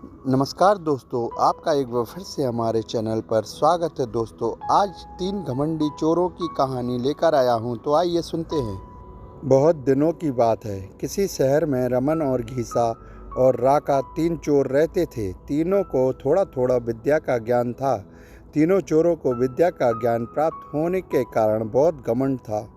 नमस्कार दोस्तों, आपका एक बार फिर से हमारे चैनल पर स्वागत है। दोस्तों, आज 3 घमंडी चोरों की कहानी लेकर आया हूं, तो आइए सुनते हैं। बहुत दिनों की बात है। किसी शहर में रमन और घीसा और राका 3 चोर रहते थे। तीनों को थोड़ा थोड़ा विद्या का ज्ञान था। तीनों चोरों को विद्या का ज्ञान प्राप्त होने के कारण बहुत घमंड था।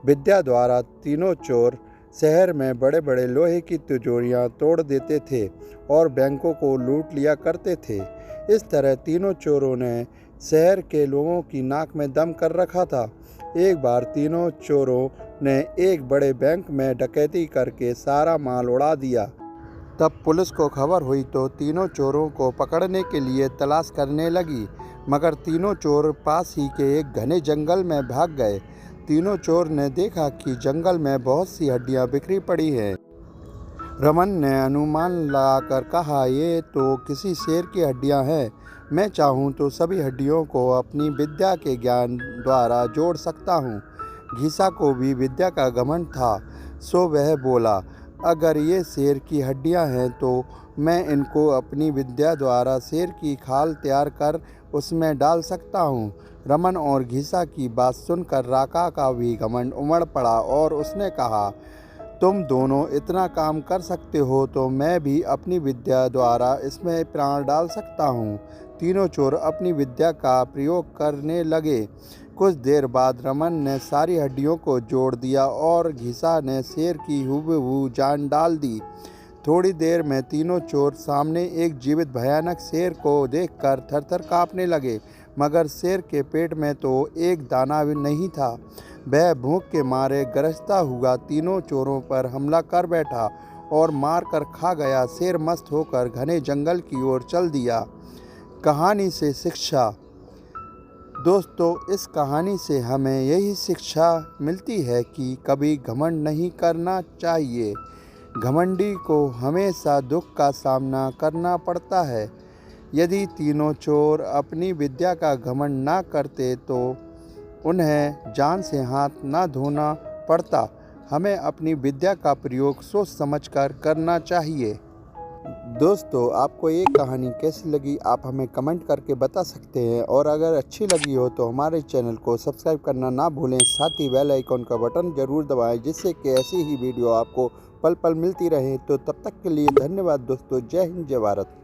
विद्या द्वारा तीनों चोर शहर में बड़े बड़े लोहे की तिजोरियां तोड़ देते थे और बैंकों को लूट लिया करते थे। इस तरह तीनों चोरों ने शहर के लोगों की नाक में दम कर रखा था। एक बार तीनों चोरों ने एक बड़े बैंक में डकैती करके सारा माल उड़ा दिया। तब पुलिस को खबर हुई तो तीनों चोरों को पकड़ने के लिए तलाश करने लगी, मगर तीनों चोर पास ही के एक घने जंगल में भाग गए। तीनों चोर ने देखा कि जंगल में बहुत सी हड्डियां बिखरी पड़ी हैं। रमन ने अनुमान लगाकर कहा, ये तो किसी शेर की हड्डियां हैं। मैं चाहूँ तो सभी हड्डियों को अपनी विद्या के ज्ञान द्वारा जोड़ सकता हूँ। घीसा को भी विद्या का घमंड था, सो वह बोला, अगर ये शेर की हड्डियां हैं तो मैं इनको अपनी विद्या द्वारा शेर की खाल तैयार कर उसमें डाल सकता हूँ। रमन और घीसा की बात सुनकर राका का भी घमंड उमड़ पड़ा और उसने कहा, तुम दोनों इतना काम कर सकते हो तो मैं भी अपनी विद्या द्वारा इसमें प्राण डाल सकता हूँ। तीनों चोर अपनी विद्या का प्रयोग करने लगे। कुछ देर बाद रमन ने सारी हड्डियों को जोड़ दिया और घीसा ने शेर की हूबहू जान डाल दी। थोड़ी देर में तीनों चोर सामने एक जीवित भयानक शेर को देखकर थरथर कांपने लगे, मगर शेर के पेट में तो एक दाना भी नहीं था। वह भूख के मारे गरजता हुआ तीनों चोरों पर हमला कर बैठा और मार कर खा गया। शेर मस्त होकर घने जंगल की ओर चल दिया। कहानी से शिक्षा। दोस्तों, इस कहानी से हमें यही शिक्षा मिलती है कि कभी घमंड नहीं करना चाहिए। घमंडी को हमेशा दुख का सामना करना पड़ता है। यदि तीनों चोर अपनी विद्या का घमंड ना करते तो उन्हें जान से हाथ ना धोना पड़ता। हमें अपनी विद्या का प्रयोग सोच समझकर करना चाहिए। दोस्तों, आपको ये कहानी कैसी लगी आप हमें कमेंट करके बता सकते हैं, और अगर अच्छी लगी हो तो हमारे चैनल को सब्सक्राइब करना ना भूलें। साथ ही बेल आइकॉन का बटन ज़रूर दबाएं, जिससे कि ऐसी ही वीडियो आपको पल पल मिलती रहे। तो तब तक के लिए धन्यवाद दोस्तों। जय हिंद, जय भारत।